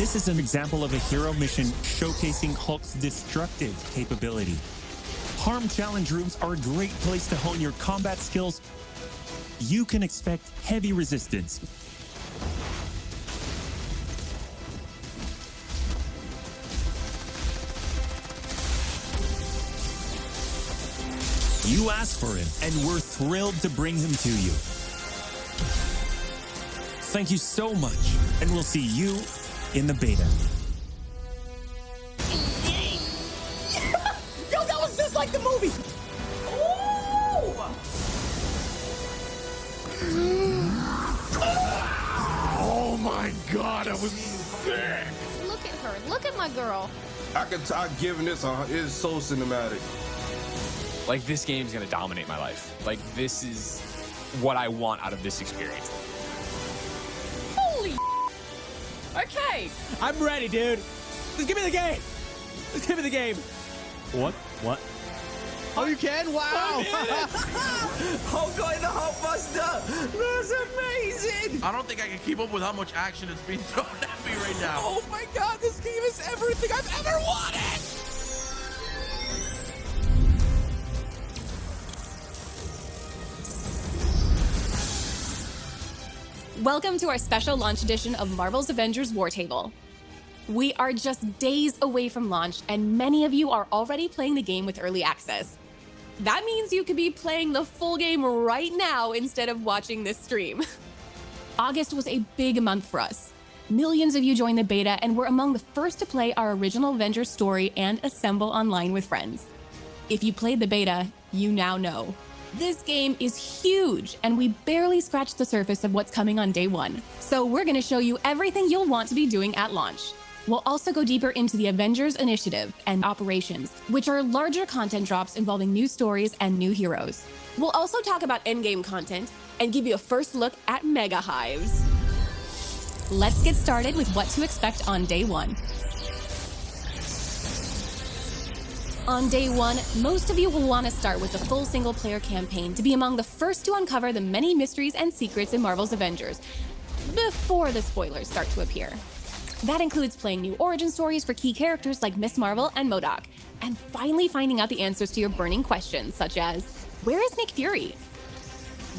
This is an example of a hero mission showcasing Hulk's destructive capability. Harm challenge rooms are a great place to hone your combat skills. You can expect heavy resistance. You asked for him, and we're thrilled to bring him to you. Thank you so much, and we'll see you in the beta. Yo, that was just like the movie! Ooh! Oh my god, I was sick! Look at her. Look at my girl. I could talk giving this it's so cinematic. Like, this game's gonna dominate my life. Like, this is what I want out of this experience. Holy okay, I'm ready, dude. Just give me the game. Just give me the game. What? Oh, you can? Wow. Hulk going the Hulkbuster! That's amazing! I don't think I can keep up with how much action is being thrown at me right now. Oh my god, this game is everything I've ever wanted! Welcome to our special launch edition of Marvel's Avengers War Table. We are just days away from launch, and many of you are already playing the game with early access. That means you could be playing the full game right now instead of watching this stream. August was a big month for us. Millions of you joined the beta and were among the first to play our original Avengers story and assemble online with friends. If you played the beta, you now know. This game is huge, and we barely scratched the surface of what's coming on day one. So we're going to show you everything you'll want to be doing at launch. We'll also go deeper into the Avengers Initiative and Operations, which are larger content drops involving new stories and new heroes. We'll also talk about endgame content and give you a first look at Mega Hives. Let's get started with what to expect on day one. On day one, most of you will want to start with the full single-player campaign to be among the first to uncover the many mysteries and secrets in Marvel's Avengers, before the spoilers start to appear. That includes playing new origin stories for key characters like Miss Marvel and MODOK, and finally finding out the answers to your burning questions, such as, where is Nick Fury?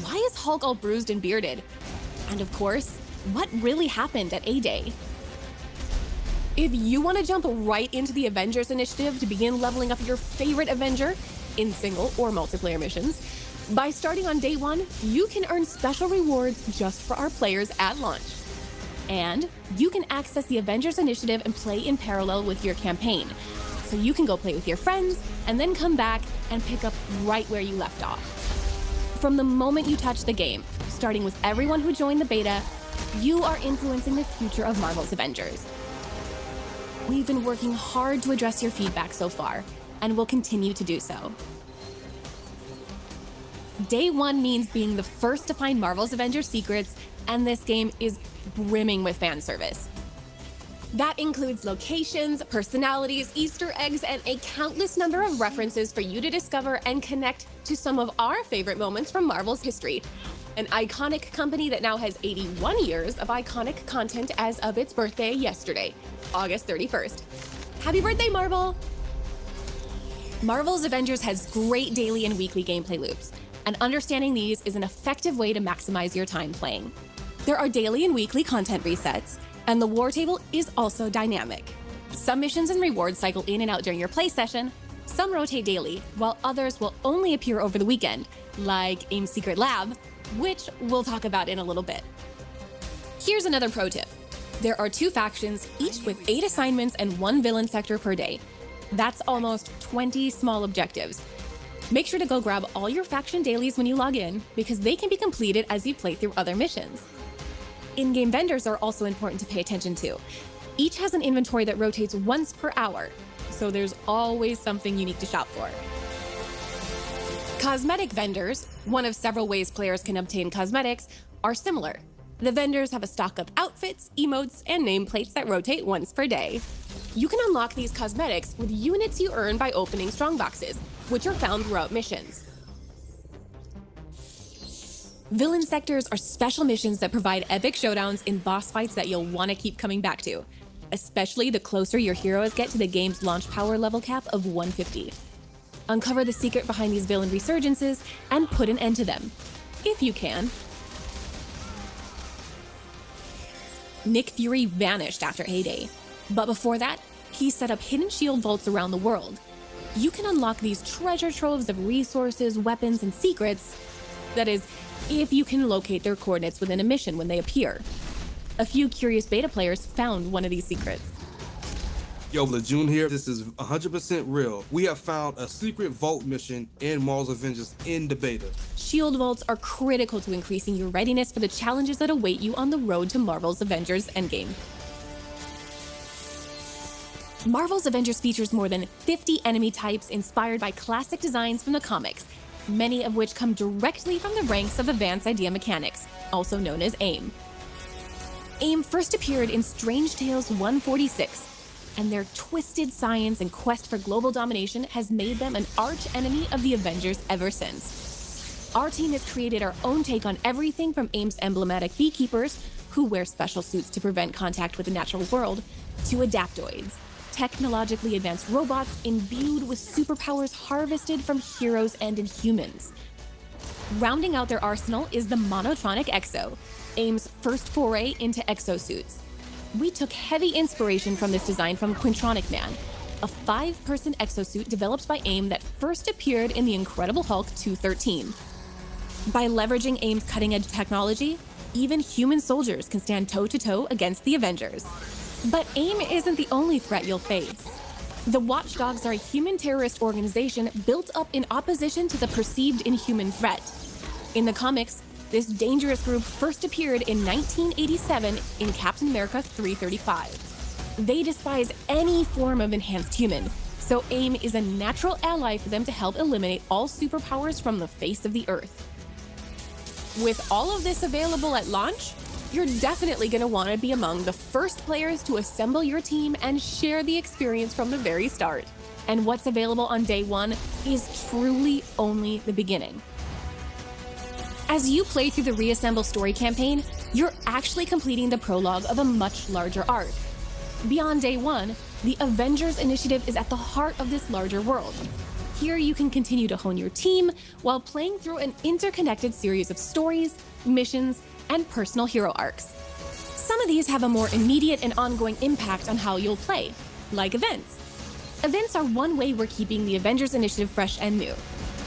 Why is Hulk all bruised and bearded? And of course, what really happened at A-Day? If you want to jump right into the Avengers Initiative to begin leveling up your favorite Avenger in single or multiplayer missions, by starting on day one, you can earn special rewards just for our players at launch. And you can access the Avengers Initiative and play in parallel with your campaign. So you can go play with your friends and then come back and pick up right where you left off. From the moment you touch the game, starting with everyone who joined the beta, you are influencing the future of Marvel's Avengers. We've been working hard to address your feedback so far, and will continue to do so. Day one means being the first to find Marvel's Avengers secrets, and this game is brimming with fan service. That includes locations, personalities, Easter eggs, and a countless number of references for you to discover and connect to some of our favorite moments from Marvel's history. An iconic company that now has 81 years of iconic content as of its birthday yesterday, August 31st. Happy birthday, Marvel! Marvel's Avengers has great daily and weekly gameplay loops, and understanding these is an effective way to maximize your time playing. There are daily and weekly content resets, and the War Table is also dynamic. Some missions and rewards cycle in and out during your play session, some rotate daily, while others will only appear over the weekend, like AIM's Secret Lab, which we'll talk about in a little bit. Here's another pro tip. There are 2 factions, each with 8 assignments and 1 villain sector per day. That's almost 20 small objectives. Make sure to go grab all your faction dailies when you log in, because they can be completed as you play through other missions. In-game vendors are also important to pay attention to. Each has an inventory that rotates once per hour, so there's always something unique to shop for. Cosmetic vendors, one of several ways players can obtain cosmetics, are similar. The vendors have a stock of outfits, emotes, and nameplates that rotate once per day. You can unlock these cosmetics with units you earn by opening strongboxes, which are found throughout missions. Villain sectors are special missions that provide epic showdowns in boss fights that you'll want to keep coming back to. especially the closer your heroes get to the game's launch power level cap of 150. Uncover the secret behind these villain resurgences and put an end to them, if you can. Nick Fury vanished after A-Day, but before that, he set up hidden shield vaults around the world. You can unlock these treasure troves of resources, weapons, and secrets. That is, if you can locate their coordinates within a mission when they appear. A few curious beta players found one of these secrets. Yo, Lejeune here. This is 100% real. We have found a secret vault mission in Marvel's Avengers in the beta. Shield vaults are critical to increasing your readiness for the challenges that await you on the road to Marvel's Avengers Endgame. Marvel's Avengers features more than 50 enemy types inspired by classic designs from the comics, many of which come directly from the ranks of Advanced Idea Mechanics, also known as AIM. AIM first appeared in Strange Tales 146, and their twisted science and quest for global domination has made them an arch-enemy of the Avengers ever since. Our team has created our own take on everything from AIM's emblematic beekeepers, who wear special suits to prevent contact with the natural world, to adaptoids, technologically advanced robots imbued with superpowers harvested from heroes and Inhumans. Rounding out their arsenal is the Monotronic Exo, AIM's first foray into exosuits. We took heavy inspiration from this design from Quintronic Man, a 5-person exosuit developed by AIM that first appeared in The Incredible Hulk 213. By leveraging AIM's cutting-edge technology, even human soldiers can stand toe-to-toe against the Avengers. But AIM isn't the only threat you'll face. The Watchdogs are a human terrorist organization built up in opposition to the perceived inhuman threat. In the comics, this dangerous group first appeared in 1987 in Captain America 335. They despise any form of enhanced human, so AIM is a natural ally for them to help eliminate all superpowers from the face of the Earth. With all of this available at launch, you're definitely going to want to be among the first players to assemble your team and share the experience from the very start. And what's available on day one is truly only the beginning. As you play through the Reassemble story campaign, you're actually completing the prologue of a much larger arc. Beyond day one, the Avengers Initiative is at the heart of this larger world. Here you can continue to hone your team while playing through an interconnected series of stories, missions, and personal hero arcs. Some of these have a more immediate and ongoing impact on how you'll play, like events. Events are one way we're keeping the Avengers Initiative fresh and new.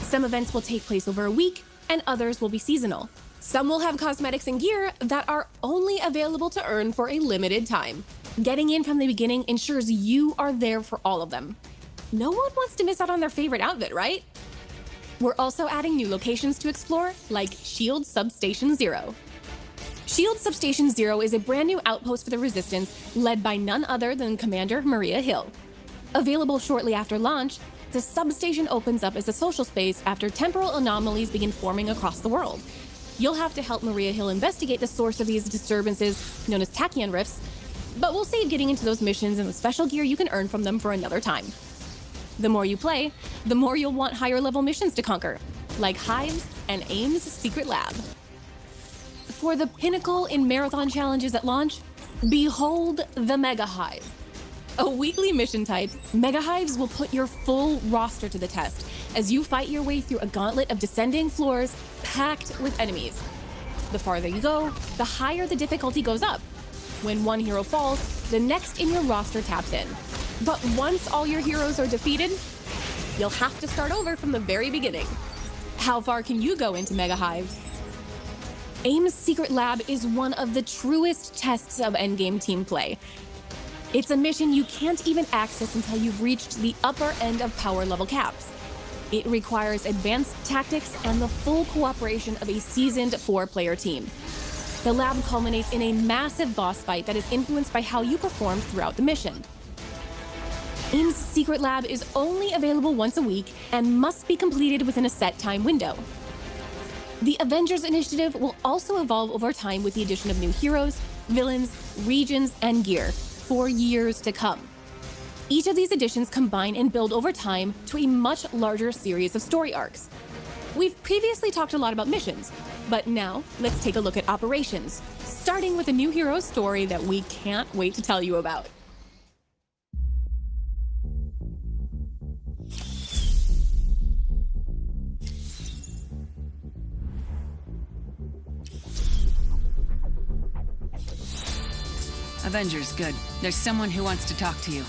Some events will take place over a week, and others will be seasonal. Some will have cosmetics and gear that are only available to earn for a limited time. Getting in from the beginning ensures you are there for all of them. No one wants to miss out on their favorite outfit, right? We're also adding new locations to explore, like SHIELD Substation Zero. SHIELD Substation Zero is a brand new outpost for the Resistance, led by none other than Commander Maria Hill. Available shortly after launch, the substation opens up as a social space after temporal anomalies begin forming across the world. You'll have to help Maria Hill investigate the source of these disturbances, known as tachyon rifts, but we'll save getting into those missions and the special gear you can earn from them for another time. The more you play, the more you'll want higher level missions to conquer, like Hive's and AIM's secret lab. For the pinnacle in marathon challenges at launch, behold the Mega Hive. A weekly mission type, Mega Hives will put your full roster to the test as you fight your way through a gauntlet of descending floors packed with enemies. The farther you go, the higher the difficulty goes up. When one hero falls, the next in your roster taps in. But once all your heroes are defeated, you'll have to start over from the very beginning. How far can you go into Mega Hives? AIM's Secret Lab is one of the truest tests of endgame team play. It's a mission you can't even access until you've reached the upper end of power level caps. It requires advanced tactics and the full cooperation of a seasoned 4-player team. The lab culminates in a massive boss fight that is influenced by how you perform throughout the mission. AIM's Secret Lab is only available once a week and must be completed within a set time window. The Avengers Initiative will also evolve over time with the addition of new heroes, villains, regions, and gear for years to come. Each of these additions combine and build over time to a much larger series of story arcs. We've previously talked a lot about missions, but now let's take a look at operations, starting with a new hero's story that we can't wait to tell you about. Avengers, good. There's someone who wants to talk to you.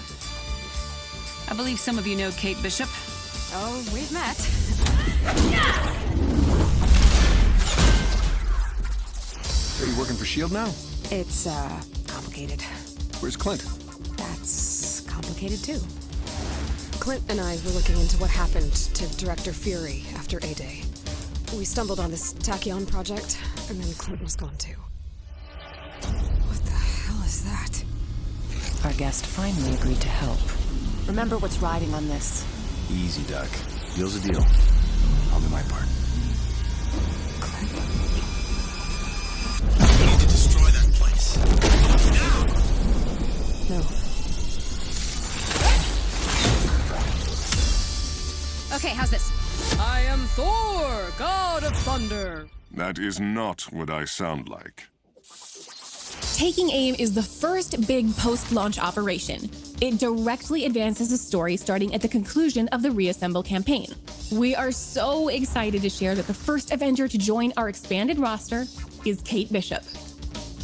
I believe some of you know Kate Bishop. Oh, we've met. Are you working for S.H.I.E.L.D. now? It's, complicated. Where's Clint? That's complicated too. Clint and I were looking into what happened to Director Fury after A-Day. We stumbled on this Tachyon project, and then Clint was gone too. What the hell is that? Our guest finally agreed to help. Remember what's riding on this. Easy, Doc. Deal's a deal. I'll do my part. We need to destroy that place. Now! No. Okay, how's this? I am Thor, god of thunder. That is not what I sound like. Taking Aim is the first big post-launch operation. It directly advances the story starting at the conclusion of the Reassemble campaign. We are so excited to share that the first Avenger to join our expanded roster is Kate Bishop.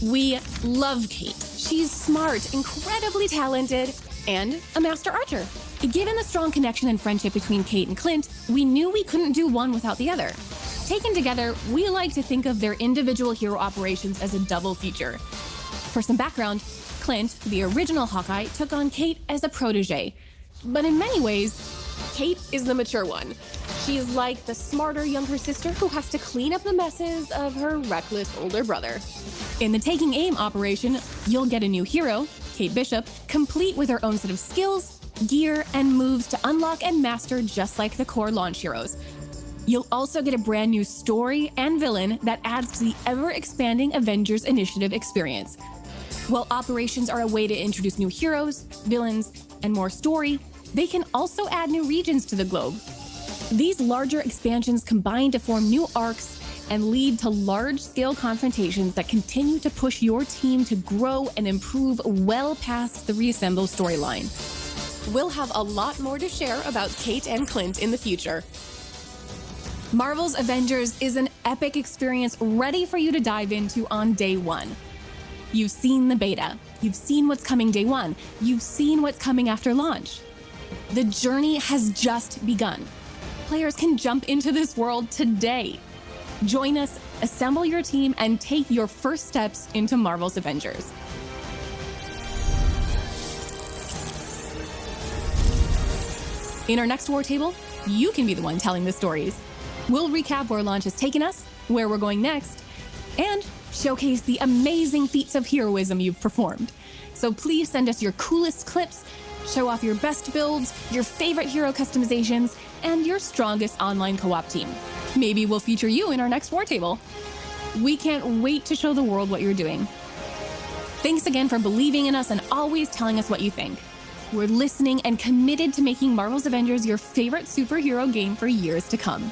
We love Kate. She's smart, incredibly talented, and a master archer. Given the strong connection and friendship between Kate and Clint, we knew we couldn't do one without the other. Taken together, we like to think of their individual hero operations as a double feature. For some background, Clint, the original Hawkeye, took on Kate as a protege. But in many ways, Kate is the mature one. She is like the smarter younger sister who has to clean up the messes of her reckless older brother. In the Taking Aim operation, you'll get a new hero, Kate Bishop, complete with her own set of skills, gear, and moves to unlock and master just like the core launch heroes. You'll also get a brand new story and villain that adds to the ever-expanding Avengers Initiative experience. While operations are a way to introduce new heroes, villains, and more story, they can also add new regions to the globe. These larger expansions combine to form new arcs and lead to large-scale confrontations that continue to push your team to grow and improve well past the Reassemble storyline. We'll have a lot more to share about Kate and Clint in the future. Marvel's Avengers is an epic experience ready for you to dive into on day one. You've seen the beta. You've seen what's coming day one. You've seen what's coming after launch. The journey has just begun. Players can jump into this world today. Join us, assemble your team, and take your first steps into Marvel's Avengers. In our next War Table, you can be the one telling the stories. We'll recap where launch has taken us, where we're going next, and showcase the amazing feats of heroism you've performed. So please send us your coolest clips, show off your best builds, your favorite hero customizations, and your strongest online co-op team. Maybe we'll feature you in our next War Table. We can't wait to show the world what you're doing. Thanks again for believing in us and always telling us what you think. We're listening and committed to making Marvel's Avengers your favorite superhero game for years to come.